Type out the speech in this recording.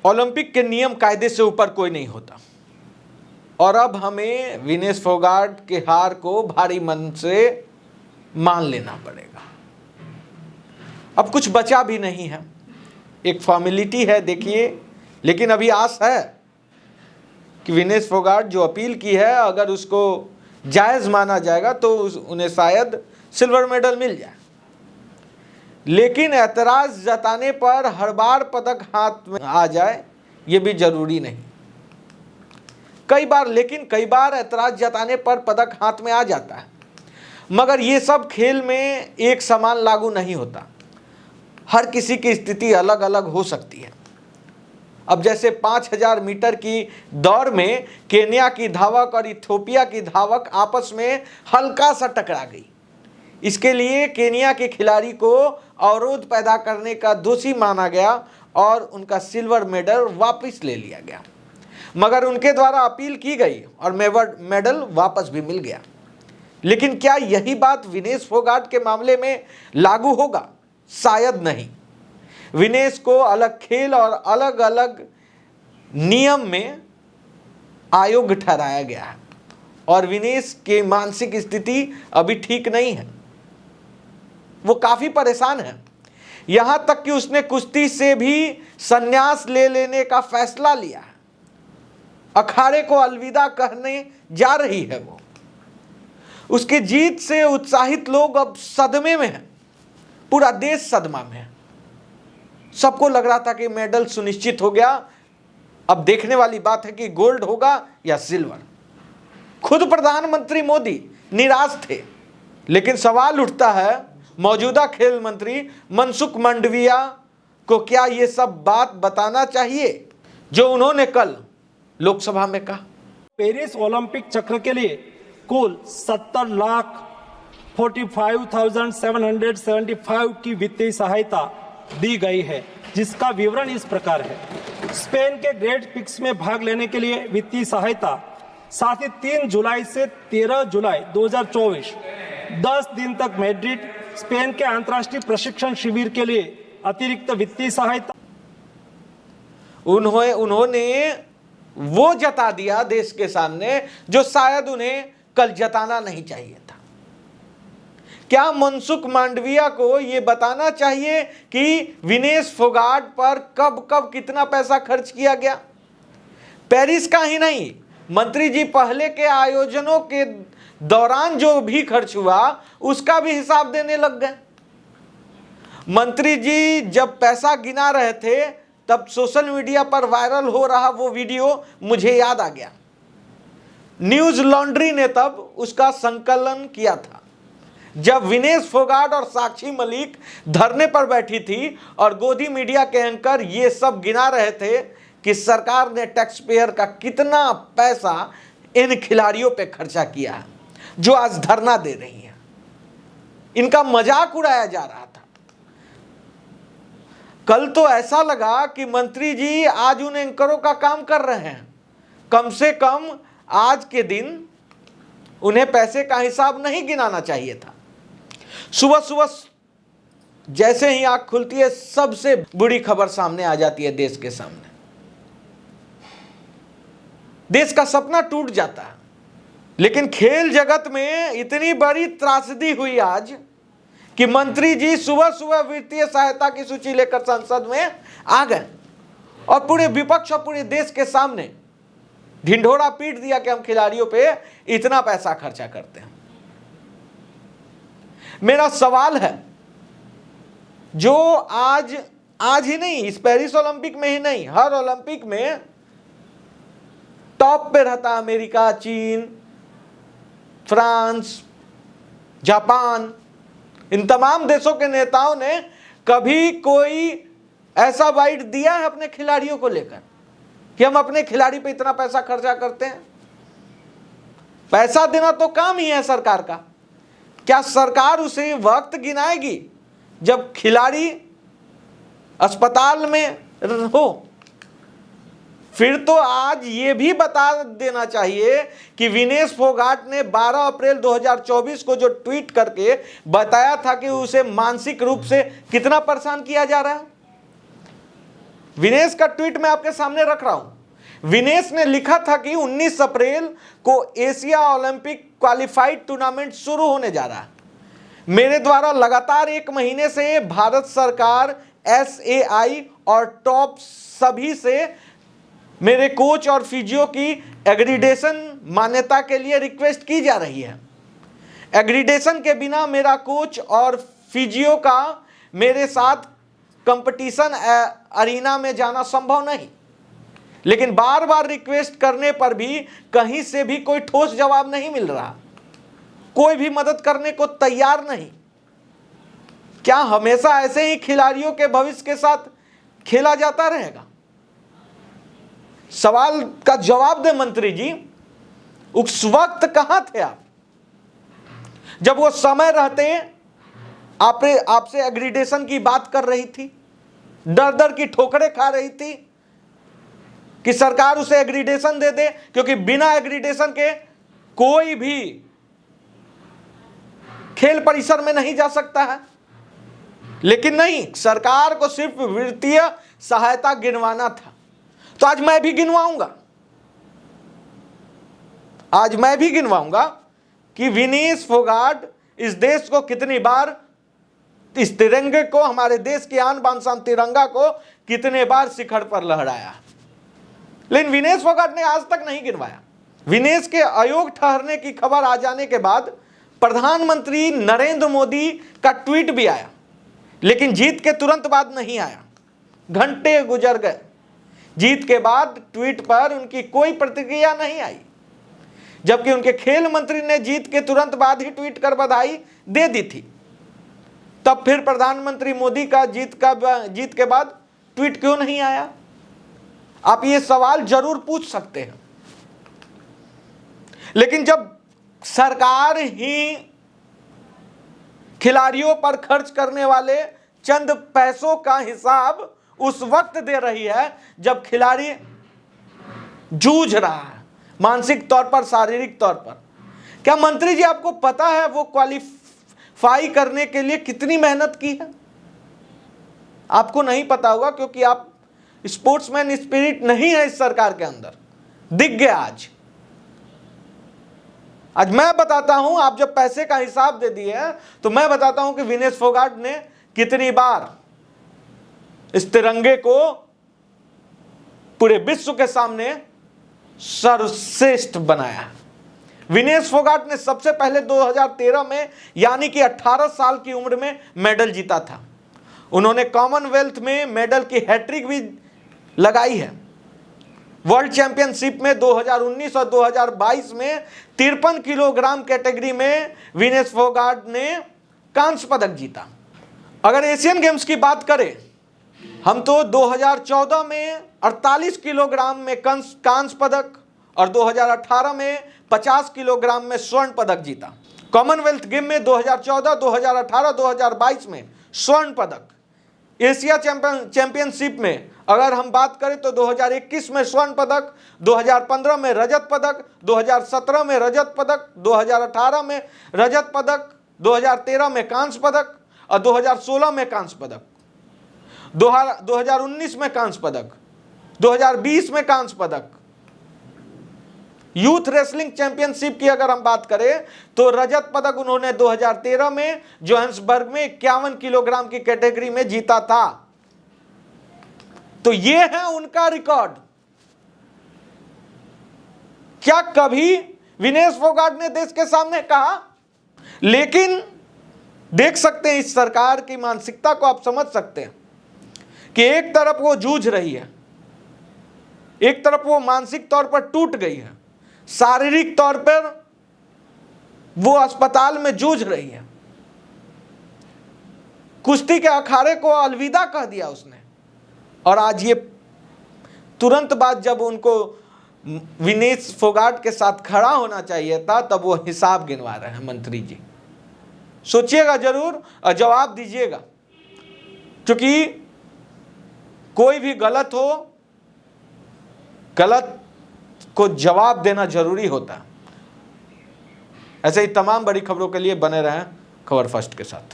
Olympic के नियम कायदे से ऊपर कोई नहीं होता और अब हमें विनेश फोगाट के हार को भारी मन से मान लेना पड़ेगा। अब कुछ बचा भी नहीं है, एक फॉर्मेलिटी है देखिए, लेकिन अभी आस है कि विनेश फोगाट जो अपील की है अगर उसको जायज़ माना जाएगा तो उन्हें शायद सिल्वर मेडल मिल जाए। लेकिन ऐतराज़ जताने पर हर बार पदक हाथ में आ जाए ये भी जरूरी नहीं। कई बार ऐतराज़ जताने पर पदक हाथ में आ जाता है, मगर ये सब खेल में एक समान लागू नहीं होता। हर किसी की स्थिति अलग अलग हो सकती है। अब जैसे 5000 मीटर की दौड़ में केन्या की धावक और इथियोपिया की धावक आपस में हल्का सा टकरा गई। इसके लिए केन्या के खिलाड़ी को अवरोध पैदा करने का दोषी माना गया और उनका सिल्वर मेडल वापस ले लिया गया, मगर उनके द्वारा अपील की गई और मेडल वापस भी मिल गया। लेकिन क्या यही बात विनेश फोगाट के मामले में लागू होगा? शायद नहीं। विनेश को अलग खेल और अलग अलग नियम में अयोग्य ठहराया गया है और विनेश की मानसिक स्थिति अभी ठीक नहीं है। वो काफी परेशान है, यहां तक कि उसने कुश्ती से भी संन्यास ले लेने का फैसला लिया है। अखाड़े को अलविदा कहने जा रही है वो। उसकी जीत से उत्साहित लोग अब सदमे में हैं, पूरा देश सदमा में है। सबको लग रहा था कि मेडल सुनिश्चित हो गया। अब देखने वाली बात है कि गोल्ड होगा या सिल्वर। खुद प्रधानमंत्री मोदी निराश थे, लेकिन सवाल उठता है मौजूदा खेल मंत्री मनसुख मांडविया को क्या ये सब बात बताना चाहिए जो उन्होंने कल लोकसभा में कहा। पेरिस ओलंपिक चक्र के लिए कुल 70,45,775 की वित्तीय सहायता दी गई है, जिसका विवरण इस प्रकार है। स्पेन के ग्रेट पिक्स में भाग लेने के लिए वित्तीय सहायता, साथ ही 3 जुलाई से 13 जुलाई 2024 10 दिन तक मैड्रिड स्पेन के अंतर्राष्ट्रीय प्रशिक्षण शिविर के लिए अतिरिक्त वित्तीय सहायता। उन्होंने वो जता दिया देश के सामने जो शायद उन्हें कल जताना नहीं चाहिए था। क्या मनसुख मांडविया को यह बताना चाहिए कि विनेश फोगाट पर कब कब कितना पैसा खर्च किया गया? पेरिस का ही नहीं, मंत्री जी पहले के आयोजनों के दौरान जो भी खर्च हुआ उसका भी हिसाब देने लग गए। मंत्री जी जब पैसा गिना रहे थे तब सोशल मीडिया पर वायरल हो रहा वो वीडियो मुझे याद आ गया। न्यूज लॉन्ड्री ने तब उसका संकलन किया था जब विनेश फोगाट और साक्षी मलिक धरने पर बैठी थी और गोदी मीडिया के एंकर ये सब गिना रहे थे कि सरकार ने टैक्स पेयर का कितना पैसा इन खिलाड़ियों पे खर्चा किया है जो आज धरना दे रही हैं। इनका मजाक उड़ाया जा रहा था। कल तो ऐसा लगा कि मंत्री जी आज उन एंकरों का काम कर रहे हैं। कम से कम आज के दिन उन्हें पैसे का हिसाब नहीं गिनाना चाहिए था। सुबह सुबह जैसे ही आंख खुलती है सबसे बुरी खबर सामने आ जाती है देश के सामने। देश का सपना टूट जाता है। लेकिन खेल जगत में इतनी बड़ी त्रासदी हुई आज कि मंत्री जी सुबह सुबह वित्तीय सहायता की सूची लेकर संसद में आ गए और पूरे विपक्ष और पूरे देश के सामने ढिंढोरा पीट दिया कि हम खिलाड़ियों पे इतना पैसा खर्चा करते हैं। मेरा सवाल है, जो आज ही नहीं, इस पेरिस ओलंपिक में ही नहीं, हर ओलंपिक में टॉप पे रहता अमेरिका, चीन, फ्रांस, जापान, इन तमाम देशों के नेताओं ने कभी कोई ऐसा बाइट दिया है अपने खिलाड़ियों को लेकर कि हम अपने खिलाड़ी पे इतना पैसा खर्चा करते हैं? पैसा देना तो काम ही है सरकार का। क्या सरकार उसे वक्त गिनाएगी जब खिलाड़ी अस्पताल में हो? फिर तो आज ये भी बता देना चाहिए कि विनेश फोगाट ने 12 अप्रैल 2024 को जो ट्वीट करके बताया था कि उसे मानसिक रूप से कितना परेशान किया जा रहा है। विनेश का ट्वीट मैं आपके सामने रख रहा हूं। विनेश ने लिखा था कि 19 अप्रैल को एशिया ओलंपिक क्वालिफाइड टूर्नामेंट शुरू होने जा रहा है। मेरे द्वारा लगातार 1 महीने से भारत सरकार, SAI और टॉप सभी से मेरे कोच और फिजियो की एग्रीडेशन मान्यता के लिए रिक्वेस्ट की जा रही है। एग्रीडेशन के बिना मेरा कोच और फिजियो का मेरे साथ कंपटीशन अरीना में जाना संभव नहीं। लेकिन बार बार रिक्वेस्ट करने पर भी कहीं से भी कोई ठोस जवाब नहीं मिल रहा, कोई भी मदद करने को तैयार नहीं। क्या हमेशा ऐसे ही खिलाड़ियों के भविष्य के साथ खेला जाता रहेगा? सवाल का जवाब दे मंत्री जी। उस वक्त कहां थे आप जब वो समय रहते आपसे एग्रीडेशन की बात कर रही थी, डर डर की ठोकरें खा रही थी कि सरकार उसे एग्रीडेशन दे दे, क्योंकि बिना एग्रीडेशन के कोई भी खेल परिसर में नहीं जा सकता है। लेकिन नहीं, सरकार को सिर्फ वित्तीय सहायता गिनवाना था। तो आज मैं भी गिनवाऊंगा कि विनेश फोगाट इस देश को कितनी बार, इस तिरंगे को, हमारे देश की आन बान शान तिरंगा को कितने बार शिखर पर लहराया। लेकिन विनेश फोगाट ने आज तक नहीं गिनवाया। विनेश के अयोग्य ठहरने की खबर आ जाने के बाद प्रधानमंत्री नरेंद्र मोदी का ट्वीट भी आया, लेकिन जीत के तुरंत बाद नहीं आया। घंटे गुजर गए, जीत के बाद ट्वीट पर उनकी कोई प्रतिक्रिया नहीं आई, जबकि उनके खेल मंत्री ने जीत के तुरंत बाद ही ट्वीट कर बधाई दे दी थी। तब फिर प्रधानमंत्री मोदी का जीत के बाद ट्वीट क्यों नहीं आया? आप ये सवाल जरूर पूछ सकते हैं। लेकिन जब सरकार ही खिलाड़ियों पर खर्च करने वाले चंद पैसों का हिसाब उस वक्त दे रही है जब खिलाड़ी जूझ रहा है, मानसिक तौर पर, शारीरिक तौर पर। क्या मंत्री जी आपको पता है वो क्वालिफाई करने के लिए कितनी मेहनत की है? आपको नहीं पता होगा, क्योंकि आप स्पोर्ट्समैन स्पिरिट नहीं है इस सरकार के अंदर। दिख गया आज मैं बताता हूं। आप जब पैसे का हिसाब दे दिए हैं तो मैं बताता हूं कि विनेश फोगाट ने कितनी बार इस तिरंगे को पूरे विश्व के सामने सर्वश्रेष्ठ बनाया। विनेश फोगाट ने सबसे पहले 2013 में, यानी कि 18 साल की उम्र में मेडल जीता था। उन्होंने कॉमनवेल्थ में मेडल की हैट्रिक भी लगाई है। वर्ल्ड चैंपियनशिप में 2019 और 2022 में 53 किलोग्राम कैटेगरी में विनेश फोगाट ने कांस्य पदक जीता। अगर एशियन गेम्स की बात करें हम तो 2014 में 48 किलोग्राम में कांस्य पदक और 2018 में 50 किलोग्राम में स्वर्ण पदक जीता। कॉमनवेल्थ गेम में 2014, 2018, 2022 में स्वर्ण पदक। एशिया चैंपियनशिप में अगर हम बात करें तो 2021 में स्वर्ण पदक, 2015 में रजत पदक, 2017 में रजत पदक, 2018 में रजत पदक, 2013 में कांस्य पदक और 2016 में कांस्य पदक, 2019 में कांस्य पदक, 2020 में कांस्य पदक। यूथ रेसलिंग चैंपियनशिप की अगर हम बात करें तो रजत पदक उन्होंने 2013 में जोहान्सबर्ग में 51 किलोग्राम की कैटेगरी में जीता था। तो यह है उनका रिकॉर्ड। क्या कभी विनेश फोगाट ने देश के सामने कहा? लेकिन देख सकते हैं इस सरकार की मानसिकता को, आप समझ सकते हैं कि एक तरफ वो जूझ रही है, एक तरफ वो मानसिक तौर पर टूट गई है, शारीरिक तौर पर वो अस्पताल में जूझ रही है। कुश्ती के अखाड़े को अलविदा कह दिया उसने। और आज ये तुरंत बाद जब उनको विनेश फोगाट के साथ खड़ा होना चाहिए था, तब वो हिसाब गिनवा रहे हैं। मंत्री जी सोचिएगा जरूर और जवाब दीजिएगा, क्योंकि कोई भी गलत हो, गलत को जवाब देना जरूरी होता है। ऐसे ही तमाम बड़ी खबरों के लिए बने रहें खबर फर्स्ट के साथ।